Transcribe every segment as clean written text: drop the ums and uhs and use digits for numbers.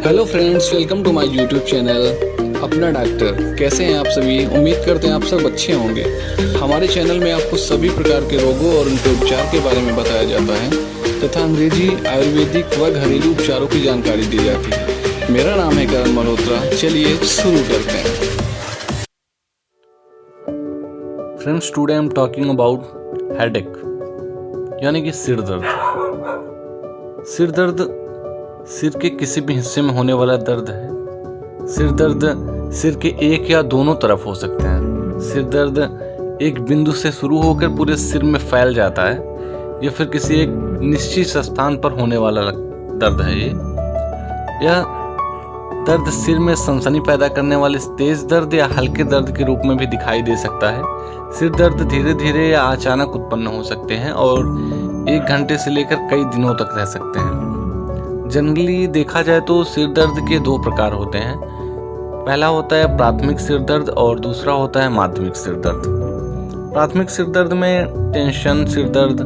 Hello friends, welcome to my YouTube channel अपना doctor. कैसे हैं आप सभी? उम्मीद करते हैं आप सब अच्छे होंगे। हमारे चैनल में आपको सभी प्रकार के रोगों और उनके उपचार के बारे में बताया जाता है तथा अंग्रेजी, आयुर्वेदिक व घरेलू उपचारों की जानकारी दी जाती है। मेरा नाम है करण मल्होत्रा। चलिए शुरू करते हैं। Friends, today I am talking about headache, यानी कि सिर दर्द। सिर दर्द सिर के किसी भी हिस्से में होने वाला दर्द है। सिर दर्द सिर के एक या दोनों तरफ हो सकते हैं। सिर दर्द एक बिंदु से शुरू होकर पूरे सिर में फैल जाता है या फिर किसी एक निश्चित स्थान पर होने वाला दर्द है। यह दर्द सिर में सनसनी पैदा करने वाले तेज दर्द या हल्के दर्द के रूप में भी दिखाई दे सकता है। सिर दर्द धीरे धीरे या अचानक उत्पन्न हो सकते हैं और 1 घंटे से लेकर कई दिनों तक रह सकते हैं। जनरली देखा जाए तो सिर दर्द के 2 प्रकार होते हैं। पहला होता है प्राथमिक सिर दर्द और दूसरा होता है माध्यमिक सिर दर्द। प्राथमिक सिर दर्द में टेंशन सिर दर्द,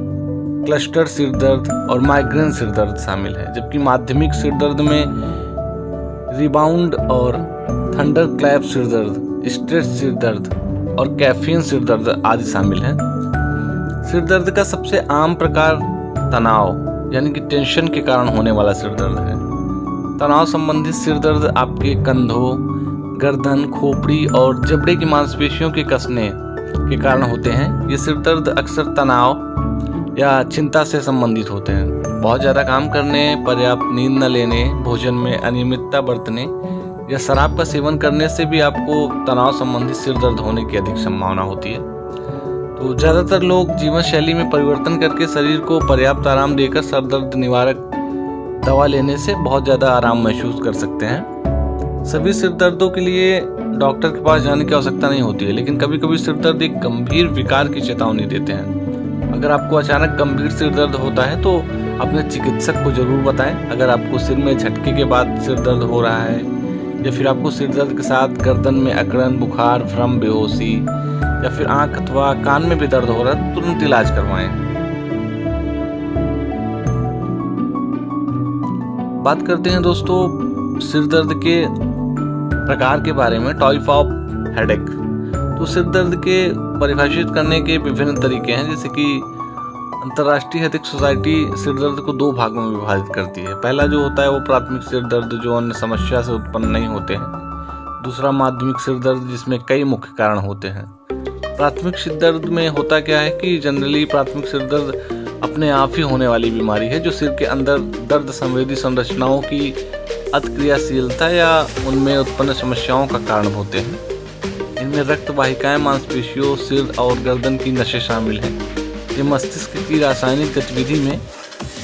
क्लस्टर सिर दर्द और माइग्रेन सिर दर्द शामिल है, जबकि माध्यमिक सिर दर्द में रिबाउंड और थंडर क्लैप सिर दर्द, स्ट्रेस सिर दर्द और कैफीन सिर दर्द आदि शामिल हैं। सिर दर्द का सबसे आम प्रकार तनाव यानी कि टेंशन के कारण होने वाला सिर दर्द है। तनाव संबंधित सिर दर्द आपके कंधों, गर्दन, खोपड़ी और जबड़े की मांसपेशियों के कसने के कारण होते हैं। ये सिर दर्द अक्सर तनाव या चिंता से संबंधित होते हैं। बहुत ज़्यादा काम करने, पर्याप्त नींद न लेने, भोजन में अनियमितता बरतने या शराब का सेवन करने से भी आपको तनाव संबंधित सिर दर्द होने की अधिक संभावना होती है। तो ज़्यादातर लोग जीवन शैली में परिवर्तन करके शरीर को पर्याप्त आराम देकर सर दर्द निवारक दवा लेने से बहुत ज़्यादा आराम महसूस कर सकते हैं। सभी सिर दर्दों के लिए डॉक्टर के पास जाने की आवश्यकता नहीं होती है, लेकिन कभी कभी सिर दर्द एक गंभीर विकार की चेतावनी देते हैं। अगर आपको अचानक गंभीर सिर दर्द होता है तो अपने चिकित्सक को जरूर बताएं। अगर आपको सिर में झटके के बाद सिर दर्द हो रहा है या फिर आपको सिर दर्द के साथ गर्दन में अकड़न, बुखार, भ्रम, बेहोशी या फिर आंख अथवा कान में भी दर्द हो रहा है, तुरंत इलाज करवाएं। बात करते हैं दोस्तों सिर दर्द के प्रकार के बारे में, टाइप ऑफ हेडेक। तो सिर दर्द के परिभाषित करने के विभिन्न तरीके हैं, जैसे कि अंतर्राष्ट्रीय हेडेक सोसाइटी सिर दर्द को 2 भागों में विभाजित करती है। पहला जो होता है वो प्राथमिक सिर दर्द, जो अन्य समस्या से उत्पन्न नहीं होते हैं। दूसरा माध्यमिक सिर दर्द, जिसमें कई मुख्य कारण होते हैं। प्राथमिक सिर दर्द में होता क्या है कि जनरली प्राथमिक सिर दर्द अपने आप ही होने वाली बीमारी है, जो सिर के अंदर दर्द संवेदी संरचनाओं की अतिक्रियाशीलता या उनमें उत्पन्न समस्याओं का कारण होते हैं। इनमें रक्त वाहिकाएं, मांसपेशियों, सिर और गर्दन की नसें शामिल हैं। ये मस्तिष्क की रासायनिक गतिविधि में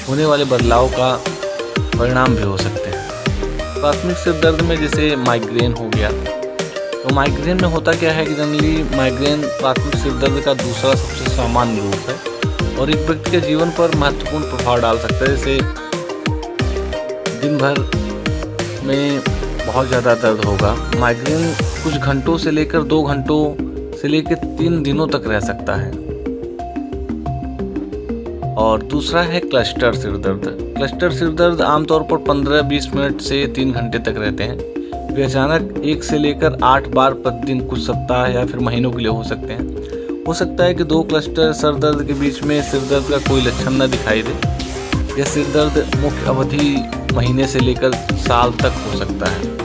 होने वाले बदलाव का परिणाम भी हो सकते हैं। प्राथमिक सिर दर्द में जैसे माइग्रेन हो गया, तो माइग्रेन में होता क्या है कि जनरली माइग्रेन प्राथमिक सिर दर्द का दूसरा सबसे सामान्य रूप है और एक व्यक्ति के जीवन पर महत्वपूर्ण प्रभाव डाल सकता है। जैसे दिन भर में बहुत ज़्यादा दर्द होगा। माइग्रेन कुछ घंटों से लेकर 2 घंटों से लेकर 3 दिनों तक रह सकता है। और दूसरा है क्लस्टर सिर दर्द। क्लस्टर सिर दर्द आमतौर पर 15-20 मिनट से 3 घंटे तक रहते हैं। वे अचानक 1 से लेकर 8 बार प्रतिदिन कुछ सप्ताह या फिर महीनों के लिए हो सकते हैं। हो सकता है कि 2 क्लस्टर सर दर्द के बीच में सिर दर्द का कोई लक्षण न दिखाई दे। यह सिर दर्द मुख्य अवधि महीने से लेकर साल तक हो सकता है।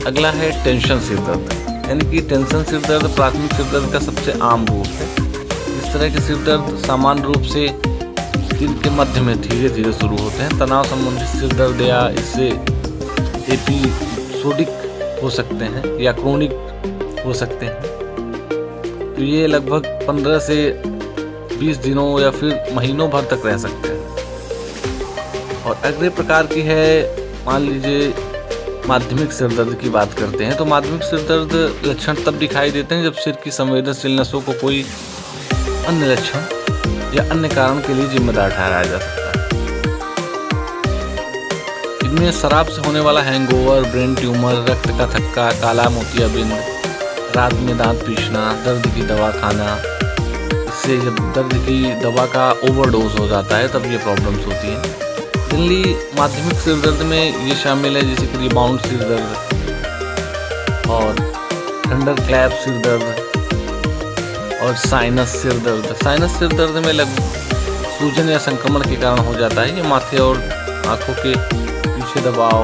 अगला है टेंशन सिर दर्द, यानी कि टेंशन सिर दर्द प्राथमिक सिर दर्द का सबसे आम रूप है। इस तरह के सिर दर्द सामान्य रूप से दिन के मध्य में धीरे धीरे शुरू होते हैं। तनाव संबंधित सिर दर्द या इससे एपिसोडिक हो सकते हैं या क्रोनिक हो सकते हैं। तो ये लगभग 15 से 20 दिनों या फिर महीनों भर तक रह सकते हैं। और अगले प्रकार की है, मान लीजिए माध्यमिक सिर दर्द की बात करते हैं। तो माध्यमिक सिर दर्द लक्षण तब दिखाई देते हैं जब सिर की संवेदनशील नसों को कोई अन्य लक्षण या अन्य कारण के लिए जिम्मेदार ठहराया जा सकता है। इनमें शराब से होने वाला हैंगओवर, ब्रेन ट्यूमर, रक्त का थक्का, काला मोतियाबिंद, रात में दांत पीसना, दर्द की दवा खाना। इससे जब दर्द की दवा का ओवरडोज हो जाता है तब ये प्रॉब्लम्स होती हैं। जनरली माध्यमिक सिर दर्द में ये शामिल है जैसे कि रिबाउंड सिर दर्द और थंडर क्लैप सिर दर्द और साइनस सिर दर्द। साइनस सिर दर्द में सूजन या संक्रमण के कारण हो जाता है। ये माथे और आंखों के पीछे दबाव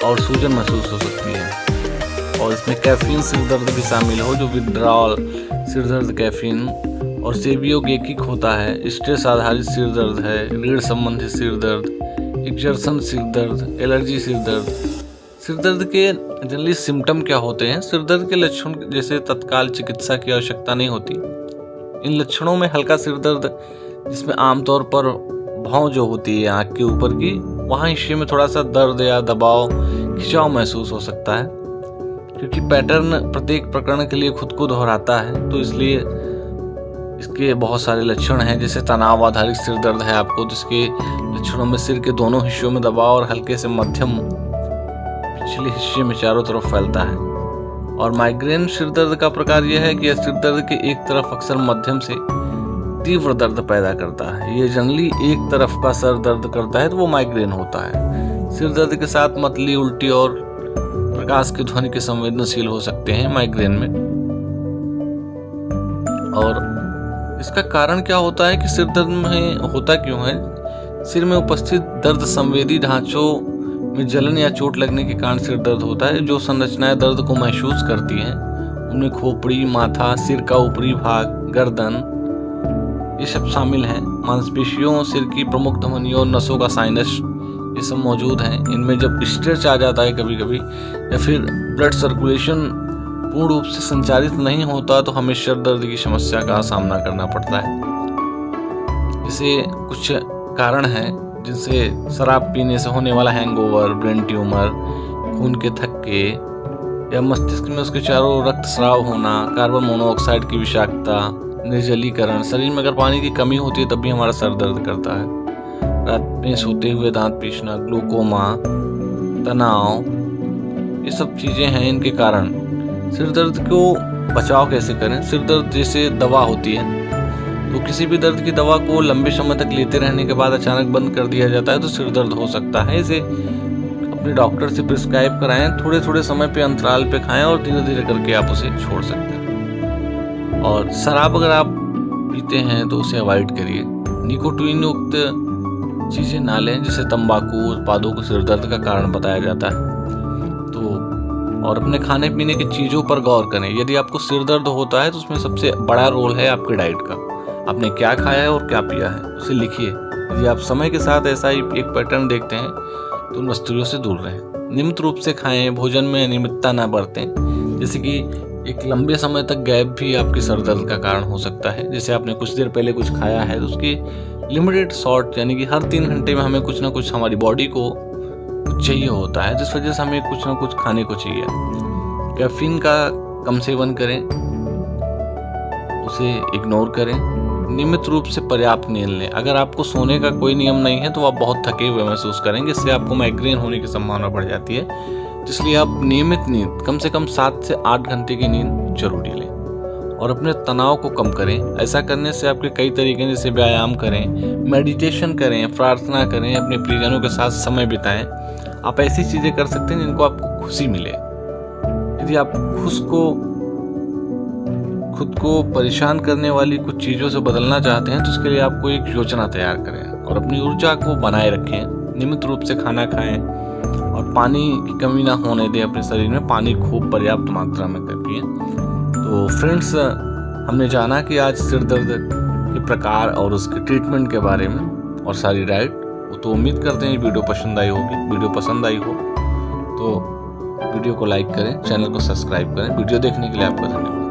और सूजन महसूस हो सकती है। और इसमें कैफीन सिर दर्द भी शामिल हो जो विड्रॉल सिर दर्द कैफीन और सेबियोगेकिक होता है। स्ट्रेस आधारित सिर दर्द है, रीढ़ संबंधित सिर दर्द, एक्जर्सन सिर दर्द, एलर्जी सिर दर्द। सिर दर्द के जनरली सिम्टम क्या होते हैं? सिर दर्द के लक्षण जैसे तत्काल चिकित्सा की आवश्यकता नहीं होती। इन लक्षणों में हल्का सिर दर्द जिसमें आमतौर पर भौं जो होती है आँख के ऊपर की, वहाँ हिस्से में थोड़ा सा दर्द या दबाव खिंचाव महसूस हो सकता है। क्योंकि पैटर्न प्रत्येक प्रकरण के लिए खुद को दोहराता है तो इसलिए इसके बहुत सारे लक्षण हैं। जैसे तनाव आधारित सिर दर्द है आपको, जिसके लक्षणों में सिर के दोनों हिस्सों में दबाव और हल्के से मध्यम पिछले हिस्से में चारों तरफ फैलता है। और माइग्रेन सिर दर्द का प्रकार यह है कि यह सिर दर्द के एक तरफ अक्सर मध्यम से तीव्र दर्द पैदा करता है। ये जनरली एक तरफ का सर दर्द करता है तो वो माइग्रेन होता है। सिर दर्द के साथ मतली, उल्टी और प्रकाश की ध्वनि के संवेदनशील हो सकते हैं माइग्रेन में। और इसका कारण क्या होता है कि सिर दर्द में होता क्यों है? सिर में उपस्थित दर्द संवेदी ढांचों में जलन या चोट लगने के कारण सिर दर्द होता है। जो संरचनाएं दर्द को महसूस करती हैं उनमें खोपड़ी, माथा, सिर का ऊपरी भाग, गर्दन ये सब शामिल हैं। मांसपेशियों, सिर की प्रमुख धमनियों और नसों का साइनस ये सब मौजूद हैं। इनमें जब स्ट्रेच आ जाता है कभी कभी या फिर ब्लड सर्कुलेशन पूर्ण रूप से संचालित नहीं होता तो हमें सिर दर्द की समस्या का सामना करना पड़ता है। इसे कुछ कारण हैं जिनसे शराब पीने से होने वाला हैंगओवर, ब्रेन ट्यूमर, खून के थक्के या मस्तिष्क में उसके चारों रक्तस्राव होना, कार्बन मोनोऑक्साइड की विषाक्तता, निर्जलीकरण, शरीर में अगर पानी की कमी होती है तब भी हमारा सर दर्द करता है, रात में सोते हुए दांत पीसना, ग्लूकोमा, तनाव, ये सब चीज़ें हैं इनके कारण। सिर दर्द को बचाव कैसे करें? सिर दर्द जैसे दवा होती है तो किसी भी दर्द की दवा को लंबे समय तक लेते रहने के बाद अचानक बंद कर दिया जाता है तो सिर दर्द हो सकता है। इसे अपने डॉक्टर से प्रिस्क्राइब कराएं, थोड़े थोड़े समय पे अंतराल पे खाएं और धीरे धीरे करके आप उसे छोड़ सकते हैं। और शराब अगर आप पीते हैं तो उसे अवॉइड करिए। निकोटीन युक्त चीज़ें ना लें, जैसे तंबाकू उत्पादों को सिर दर्द का कारण बताया जाता है। तो और अपने खाने पीने की चीज़ों पर गौर करें। यदि आपको सिर दर्द होता है तो उसमें सबसे बड़ा रोल है आपके डाइट का। आपने क्या खाया है और क्या पिया है उसे लिखिए। यदि आप समय के साथ ऐसा ही एक पैटर्न देखते हैं तो उन वस्तुओं से दूर रहें। नियमित रूप से खाएं, भोजन में अनियमितता ना बरतें। जैसे कि एक लंबे समय तक गैप भी आपके सर दर्द का कारण हो सकता है। जैसे आपने कुछ देर पहले कुछ खाया है तो उसकी लिमिटेड शॉर्ट, यानी कि हर 3 घंटे में हमें कुछ ना कुछ हमारी बॉडी को चाहिए होता है, जिस वजह से हमें कुछ ना कुछ खाने को चाहिए। कैफीन का कम सेवन करें, उसे इग्नोर करें। नियमित रूप से पर्याप्त नींद लें। अगर आपको सोने का कोई नियम नहीं है तो आप बहुत थके हुए महसूस करेंगे, इससे आपको माइग्रेन होने की संभावना बढ़ जाती है। इसलिए आप नियमित नींद, कम से कम 7 से 8 घंटे की नींद जरूरी लें और अपने तनाव को कम करें। ऐसा करने से आपके कई तरीके, जैसे व्यायाम करें, मेडिटेशन करें, प्रार्थना करें, अपने प्रियजनों के साथ समय बिताएं। आप ऐसी चीज़ें कर सकते हैं जिनको आपको खुशी मिले। यदि आप खुद को परेशान करने वाली कुछ चीज़ों से बदलना चाहते हैं तो उसके लिए आपको एक योजना तैयार करें और अपनी ऊर्जा को बनाए रखें। नियमित रूप से खाना खाएं और पानी की कमी ना होने दें। अपने शरीर में पानी खूब पर्याप्त मात्रा में पिएं। तो फ्रेंड्स, हमने जाना कि आज सिर दर्द के प्रकार और उसके ट्रीटमेंट के बारे में और सारी डाइट। तो उम्मीद करते हैं वीडियो पसंद आई होगी। वीडियो पसंद आई हो तो वीडियो को लाइक करें, चैनल को सब्सक्राइब करें। वीडियो देखने के लिए आपका धन्यवाद।